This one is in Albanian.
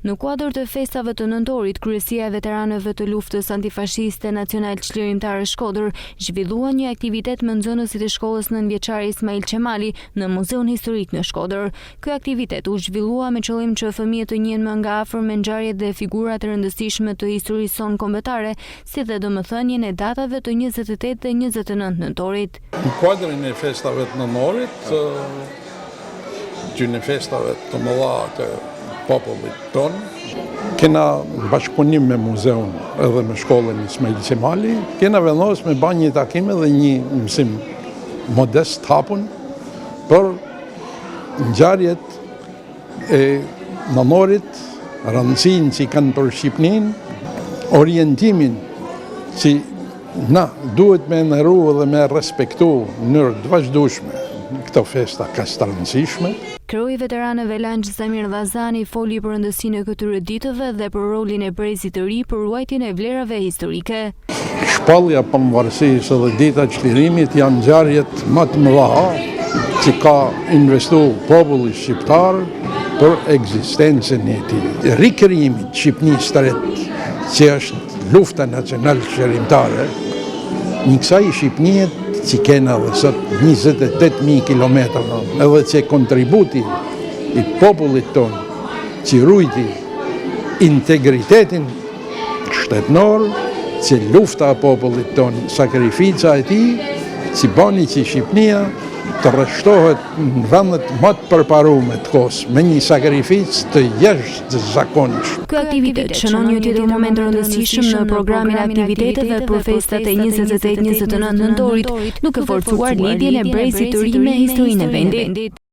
Në kuadër të festave të nëntorit, Kryesia e Veteranëve të Luftës Antifashiste Nacional Çlirimtare Shkodër zhvillua një aktivitet me nxënësit e shkollës nënvjeçare Ismail Qemali në Muzeun Historik në Shkodër. Ky aktivitet u zhvillua me qëllim që fëmijët të njihen më nga afër me ngjarjet dhe figurat e rëndësishme të historisë sonë kombëtare, si dhe domethënien e datave të 28 dhe 29 nëntorit. Në kuadrin e festave të nëntorit, gjynë festave të mëdha të popullit tonë, kena bashkëpunim me muzeun edhe me shkollën Ismail Qemali, kena vendos me ba një takim dhe një mësim modest hapun për ngjarjet e nëntorit, rëndësinë që kanë për Shqipnin, orientimin që na duhet me ndëru dhe me respektu në mënyrë të vazhdueshme këto festa kaq të rëndësishme. Kreu i veteranëve Lanç Zamir Vazani foli për rëndësinë e këtyre ditëve dhe për rolin e brezit të ri për ruajtjen e vlerave historike. Shpallja pavarësisë dhe dita e çlirimit janë ngjarjet më të mëdha që ka investu populli shqiptar për ekzistencën e tij. Rikrijimi i Shqipnisë së re, që është lufta nacionale çlirimtare, një kësaj Shqipnie që kena dhe sot 28.000 kilometra, edhe që kontributi i popullit tonë që rujti integritetin shtetnor, që lufta e popullit tonë, sakrifica e tij, që bani që Shqipnia të rreshtohet në vendet më të përparume të kohës me një sakrificë të jashtëzakonshme. Ky aktivitet shënon një tjetër moment rëndësishëm në programin e aktiviteteve për festat e 28-29 nëntorit, duke forcuar lidhjen e brezit të ri me historinë e vendit.